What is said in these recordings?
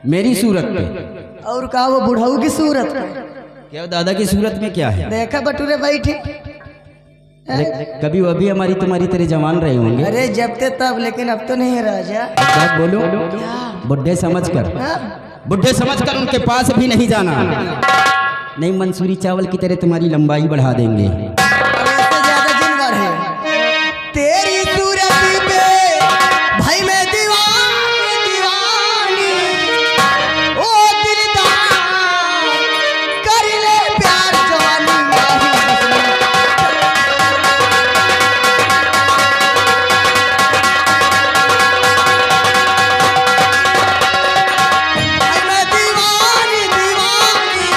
मेरी सूरत पे? और कहा वो बुढ़ाऊ की सूरत पे? क्या दादा की सूरत में क्या है? देखा बटूरे बैठे। कभी वो भी हमारी तुम्हारी तरह जवान रहे होंगे। अरे जब ते तब, लेकिन अब तो नहीं है राजा। बात बोलो, बुढ़े समझकर, बुढ़े समझकर उनके पास भी नहीं जाना। नहीं, मंसूरी चावल की तरह तुम्हारी लंबाई बढ़ा देंगे। इससे ज्यादा जिंदा है तेरी सूरत पे भाई मैं दीवानी दीवानी, ओ दिलदार कर ले प्यार जवानी भाई मैं दीवानी दीवानी,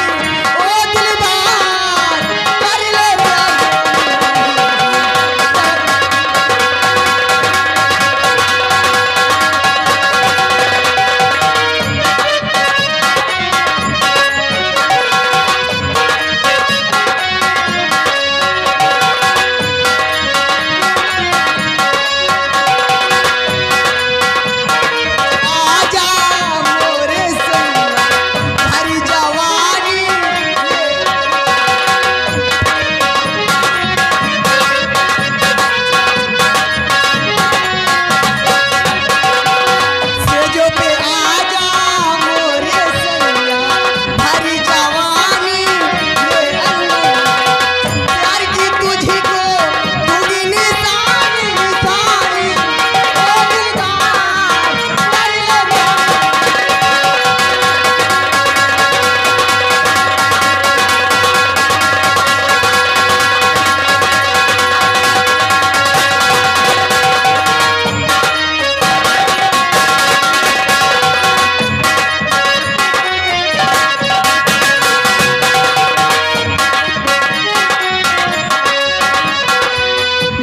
ओ दिलदार कर ले प्यार। आजा मोरे सैया हरी जवानी, सेजो पे आजा मोरे सैया हरी जवानी, ये अल्लाह प्यार की तुझी को दूंगी निशानी निशानी, ओ दिलदार कर ले प्यार।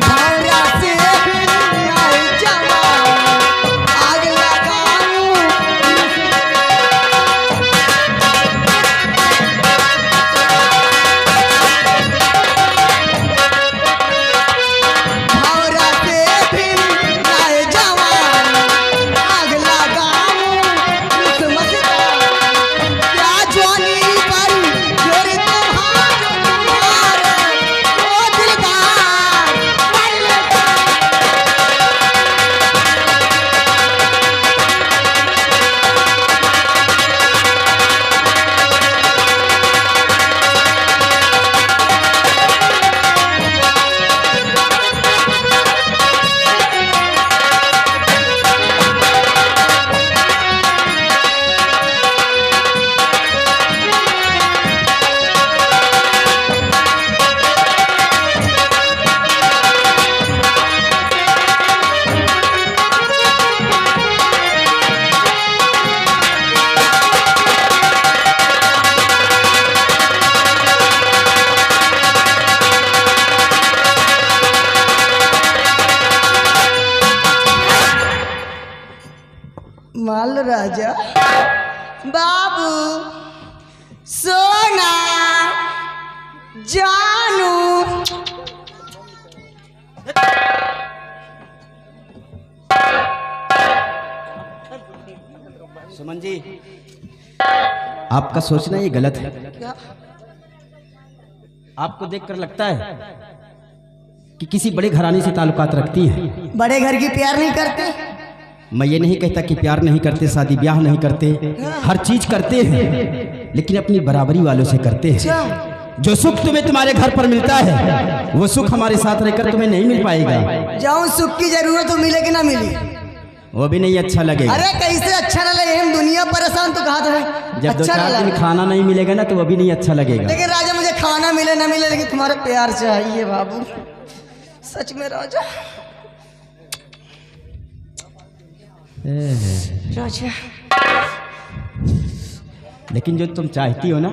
भौरा से फिर आए जवान, आग लगाऊं भौरा से फिर आए जवान, आग लगाऊं किस्मत का क्या जवानी पर जोर तुम्हारे ओ दिलदार कर ले प्यार। माल राजा बाबू सोना जानू सुमन जी, आपका सोचना ये गलत है। क्या? आपको देखकर लगता है कि किसी बड़े घराने से ताल्लुकात रखती है। बड़े घर की प्यार नहीं करते? मैं ये नहीं कहता कि प्यार नहीं करते, शादी ब्याह नहीं करते, हर चीज करते हैं, लेकिन अपनी बराबरी वालों से करते हैं। जो सुख तुम्हें तुम्हारे घर पर मिलता है वो सुख हमारे साथ रहकर तुम्हें नहीं मिल पाएगा। जाऊं सुख की जरूरत हो मिले कि ना मिली, वो भी नहीं अच्छा लगेगा। अरे कैसे अच्छा ना लगे, हम दुनिया परेशान तो कहा था जब दो अच्छा चार ना दिन लगे। खाना नहीं मिलेगा ना तो वो भी नहीं अच्छा लगेगा। लेकिन राजा मुझे खाना मिले ना मिले, लेकिन तुम्हारा प्यार चाहिए बाबू, सच में राजा। राजा लेकिन जो तुम चाहती हो ना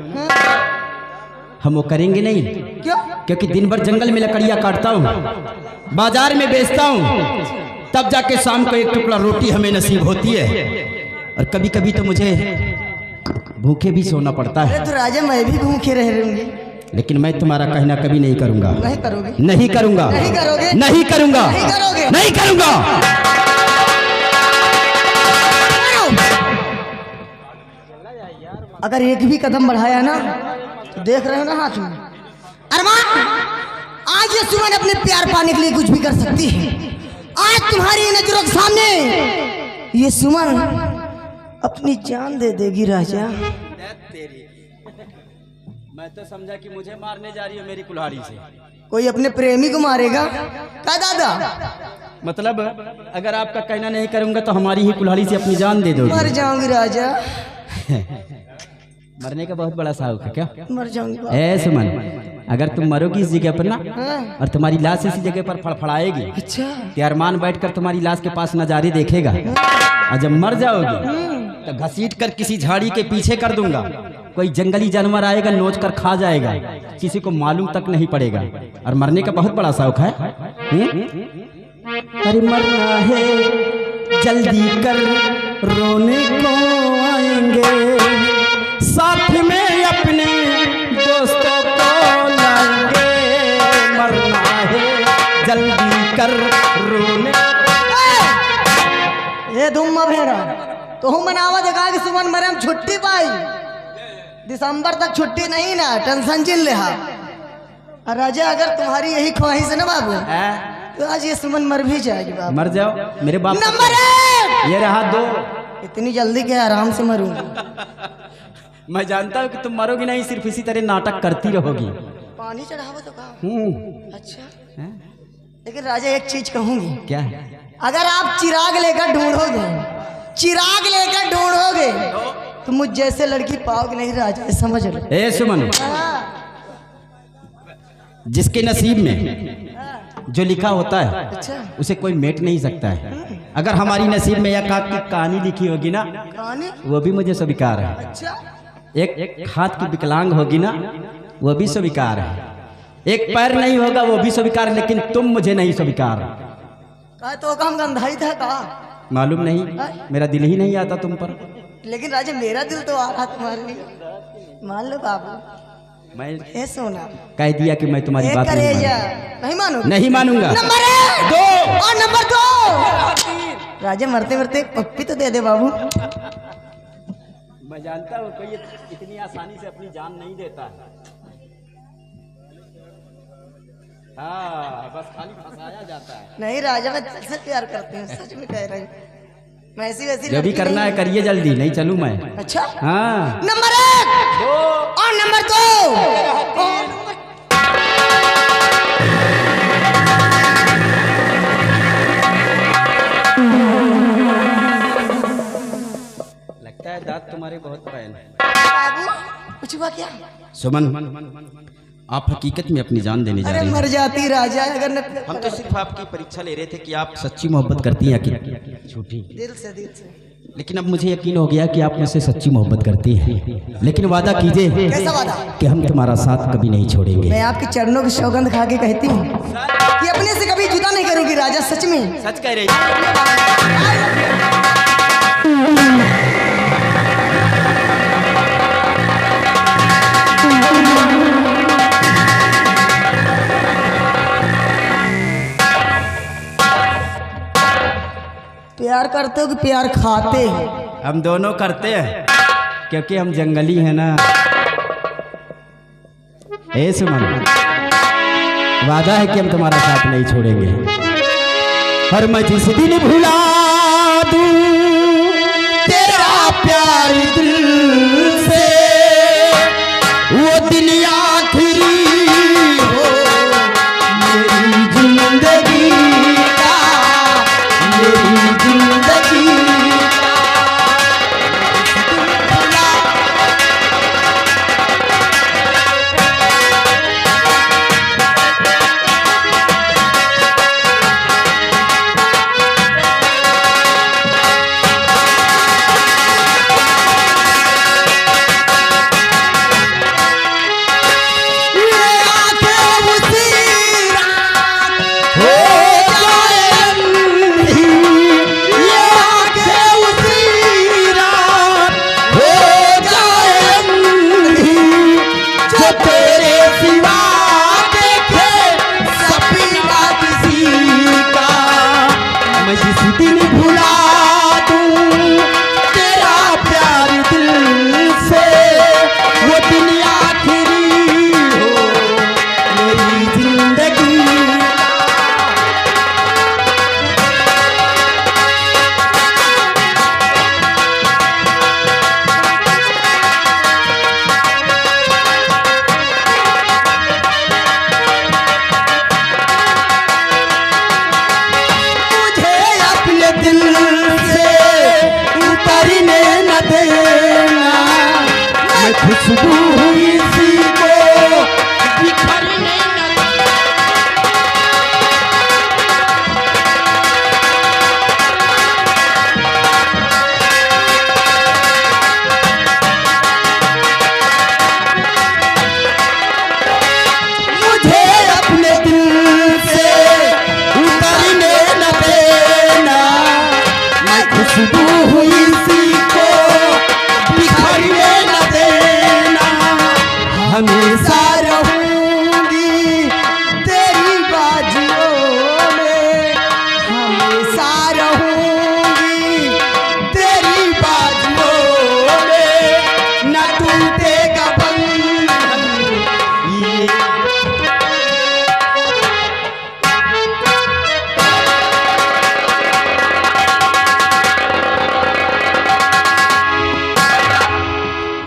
हम वो करेंगे नहीं। क्यों? क्योंकि दिन भर जंगल में लकड़ियाँ काटता हूँ, बाजार में बेचता हूँ, तब जाके शाम को एक टुकड़ा रोटी हमें नसीब होती है। और कभी कभी तो मुझे भूखे भी सोना पड़ता है। अरे तो राजा मैं भी भूखे रह रहूंगी, लेकिन मैं तुम्हारा कहना कभी नहीं करूँगा। नहीं करोगे? नहीं करूँगा। नहीं करोगे? नहीं करूँगा। नहीं करोगे? नहीं करूँगा। अगर एक भी कदम बढ़ाया ना तो देख रहे हो ना हाथ में अरमान, आज ये सुमन अपने प्यार पाने के लिए कुछ भी कर सकती है। आज तुम्हारी नजरों के सामने ये सुमन अपनी जान दे देगी राजा। मैं तो समझा कि मुझे मारने जा रही हो मेरी कुल्हाड़ी से। कोई अपने प्रेमी को मारेगा क्या दादा? मतलब अगर आपका कहना नहीं करूंगा तो हमारी ही कुल्हाड़ी से अपनी जान दे दोगे? मर जाऊंगी राजा। मरने का बहुत बड़ा शौक है क्या? मर जाऊंगी। ए सुमन, अगर तुम मरोगी इस जगह पर ना हाँ। और तुम्हारी लाश इसी जगह पर फड़फड़ाएगी, अच्छा तो अरमान बैठकर तुम्हारी लाश के पास नजारे देखेगा और जब मर जाओगी तो घसीट कर किसी झाड़ी के पीछे कर दूंगा। कोई जंगली जानवर आएगा, नोच कर खा जाएगा, किसी को मालूम तक नहीं पड़ेगा। और मरने का बहुत बड़ा शौक है। अरे मरना है जल्दी कर, रोने को आएंगे, साथ में अपने दोस्तों को लाएंगे। मरना है जल्दी कर, रोने। ये धुम्मा भेड़ा तो हम मनावा देखा कि सुमन मरे हम छुट्टी पाई। दिसंबर तक छुट्टी नहीं ना, टेंशन चिन ले। और राजा अगर तुम्हारी यही ख्वाहिश है ना बाबू तो आज ये सुमन मर भी जाएगी बाबू। मर जाओ मेरे बाप। नंबर 1 ये रहा 2। इतनी जल्दी क्या, आराम से मरूंगी। मैं जानता हूँ कि तुम मरोगी नहीं, सिर्फ इसी तरह नाटक करती रहोगी। पानी चढ़ावा तो कहा। अच्छा लेकिन राजा एक चीज कहूंगी। क्या? अगर आप चिराग लेकर ढूंढोगे, चिराग लेकर ढूंढोगे तो मुझ जैसे लड़की पाओगे नहीं राजा, समझ लो। ए सुमन, जिसके नसीब में जो लिखा होता है अच्छा उसे कोई मेट नहीं सकता है। अगर हमारी नसीब में यह काक की कहानी लिखी होगी ना, कहानी वो भी मुझे स्वीकार है। अच्छा एक हाथ की विकलांग होगी ना, वो भी स्वीकार है। एक पैर नहीं होगा, वो भी स्वीकार, लेकिन तुम मुझे नहीं स्वीकार। तो काम गंधाई था का मालूम नहीं, मेरा दिल ही नहीं आता तुम पर। लेकिन राजा मेरा दिल तो आ रहा तुम्हारे लिए। मान लो बाबू, मैं ए सोना कह दिया कि मैं तुम्हारी बात नहीं नहीं मानू, नहीं मानूंगा। नंबर 1 2 और नंबर 2 राजा मरते मरते एक पप्पी तो दे दे बाबू। मैं जानता हूँ कोई इतनी आसानी से अपनी जान नहीं देता है। हाँ, बस खाली फंसाया जाता है। नहीं राजा, मैं दिल से प्यार करती हूँ, सच में कह रही हूँ। मैं ऐसी वैसी जो भी करना है करिए जल्दी, नहीं चलूँ मैं। अच्छा हाँ। नंबर 1 और नंबर 2 लगता है दांत तुम्हारे बहुत पैन है। बाबू कुछ हुआ क्या? सुमन, आप हकीकत में अपनी जान देने जा अरे रही हैं। मर जाती राजा अगर न। हम तो सिर्फ आपकी परीक्षा ले रहे थे कि आप सच्ची मोहब्बत करती हैं कि झूठी। दिल से लेकिन अब मुझे यकीन हो गया कि आप मुझसे सच्ची मोहब्बत करती हैं। लेकिन वादा कीजिए कैसा वादा? कि हम तुम्हारा साथ कभी नहीं छोड़ेंगे। मैं आपके चरणों की सौगंध खा के कहती हूँ कि अपने से कभी जुदा नहीं करूंगी राजा, सच में। सच कह रही है। प्यार करते हो कि प्यार खाते हो? हम दोनों करते हैं क्योंकि हम जंगली हैं ना। ए सुमन, वादा है कि हम तुम्हारा साथ नहीं छोड़ेंगे। और मैं जिस दिन भुला दूं तेरा प्यार दिल से, वो दिन आखिरी हो मेरी जिंदगी का, मेरी जिंदगी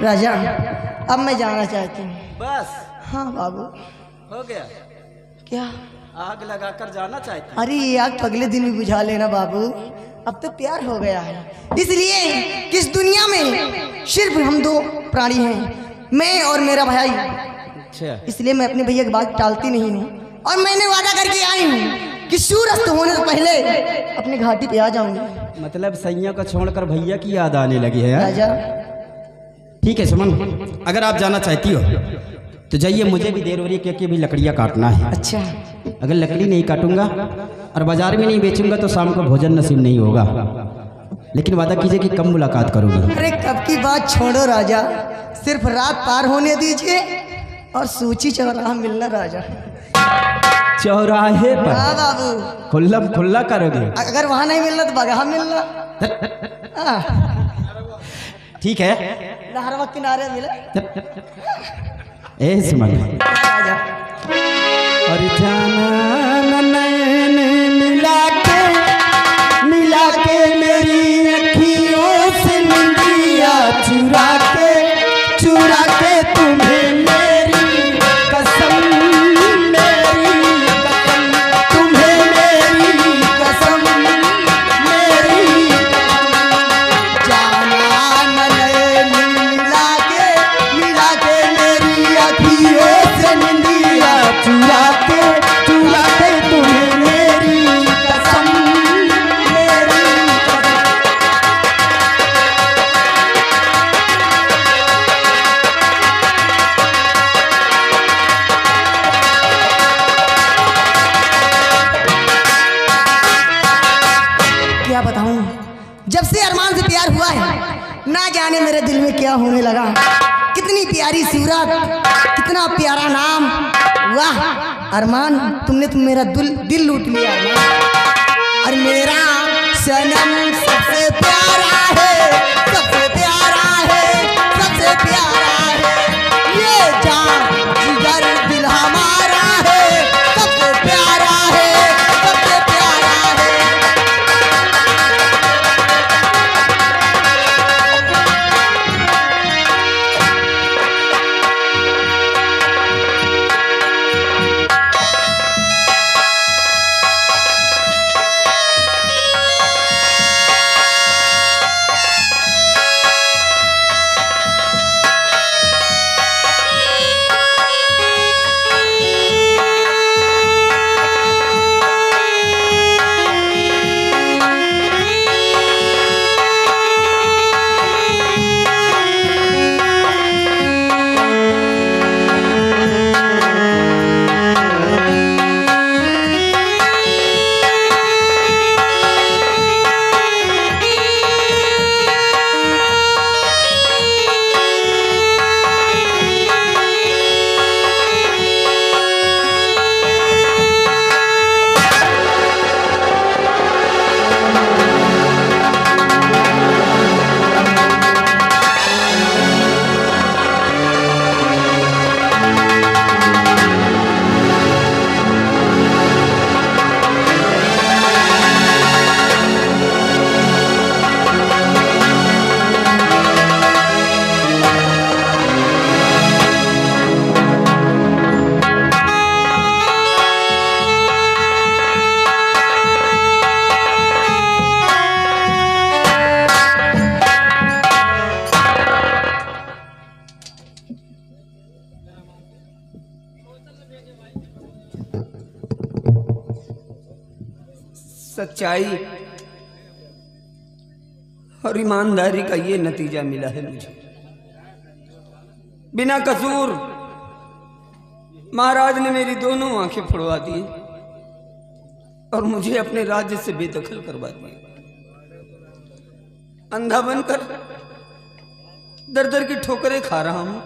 राजा अब मैं जाना चाहती हूँ। बस? हाँ बाबू। हो गया? क्या आग लगाकर जाना चाहती? अरे ये आग तो अगले दिन भी बुझा लेना बाबू, अब तो प्यार हो गया है। इसलिए किस दुनिया में सिर्फ हम दो प्राणी हैं, मैं और मेरा भाई। अच्छा, इसलिए मैं अपने भैया की बात टालती नहीं हूँ और मैंने वादा करके आई हूँ कि सूरज होने से पहले अपनी घाटी पे आ जाऊंगी। मतलब सैया को छोड़कर भैया की याद आने लगी है? राजा ठीक है सुमन, अगर आप जाना चाहती हो तो जाइए, मुझे भी देर हो रही है क्योंकि अभी लकड़ियाँ काटना है। अच्छा, अगर लकड़ी नहीं काटूंगा और बाजार में नहीं बेचूंगा तो शाम को भोजन नसीब नहीं होगा। लेकिन वादा कीजिए कि कम मुलाकात करोगी। अरे कब की बात छोड़ो राजा, सिर्फ रात पार होने दीजिए और सूची चौराहा मिलना राजा। चौराहे पर? हाँ बाबू। खुल्ला खुल्ला करोगे? अगर वहां नहीं मिलना तो बगहा मिलना। ठीक है, नहरवा किनारे मिले। ए सुमन, राजा और जाना नैन मिला के मेरी अखियों से निंदिया चुरा के तुम्हें मेरी कसम, तुम्हें मेरी कसम, जाना नैन मिला के मेरी अखियों से निंदिया चुरा के तुम्हें मेरी कसम, क्या बताऊं, जब से अरमान से प्यार हुआ है ना जाने मेरे दिल में क्या होने लगा। कितनी प्यारी सूरत, कितना प्यारा नाम। वाह अरमान, तुमने तो मेरा दिल लूट लिया। और मेरा सनम सबसे प्यारा है, सबसे प्यारा है, सबसे प्यारा है। ये जान जिगर दिल हमारा है, सबसे प्यारा है, सबसे प्यारा है। सच्चाई और ईमानदारी का ये नतीजा मिला है मुझे। बिना कसूर महाराज ने मेरी दोनों आंखें फोड़वा दी और मुझे अपने राज्य से बेदखल करवा दिया। अंधा बनकर दर दर की ठोकरें खा रहा हूं।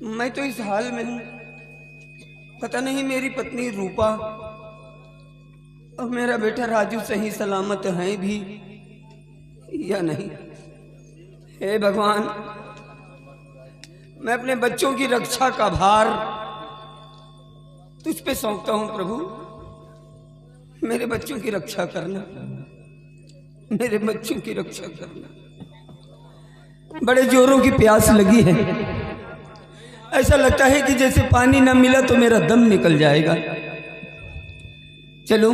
मैं तो इस हाल में हूं, पता नहीं मेरी पत्नी रूपा और मेरा बेटा राजू सही सलामत हैं भी या नहीं। हे भगवान, मैं अपने बच्चों की रक्षा का भार तुझ पे सौंपता हूं प्रभु। मेरे बच्चों की रक्षा करना, मेरे बच्चों की रक्षा करना। बड़े जोरों की प्यास लगी है। ऐसा लगता है कि जैसे पानी ना मिला तो मेरा दम निकल जाएगा। चलो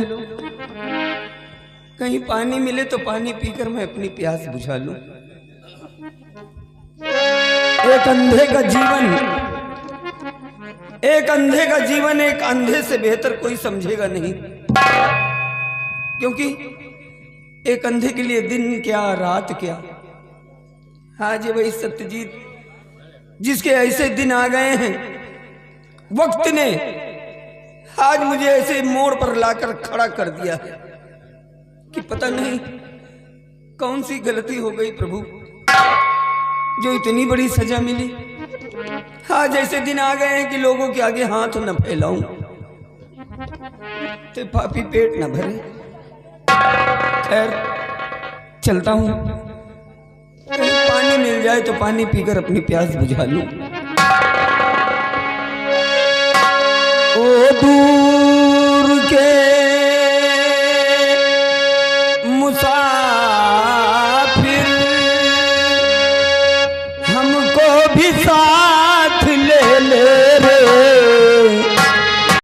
कहीं पानी मिले तो पानी पीकर मैं अपनी प्यास बुझा लूं। एक अंधे का जीवन एक अंधे से बेहतर कोई समझेगा नहीं, क्योंकि एक अंधे के लिए दिन क्या रात क्या। आज वही सत्यजीत जिसके ऐसे दिन आ गए हैं, वक्त ने आज मुझे ऐसे मोड़ पर लाकर खड़ा कर दिया है कि पता नहीं कौन सी गलती हो गई प्रभु, जो इतनी बड़ी सजा मिली। आज ऐसे दिन आ गए हैं कि लोगों के आगे हाथ न फैलाऊं तो पापी पेट न भरे। खैर चलता हूं, कहीं पानी मिल जाए तो पानी पीकर अपनी प्यास बुझा लूं। ओ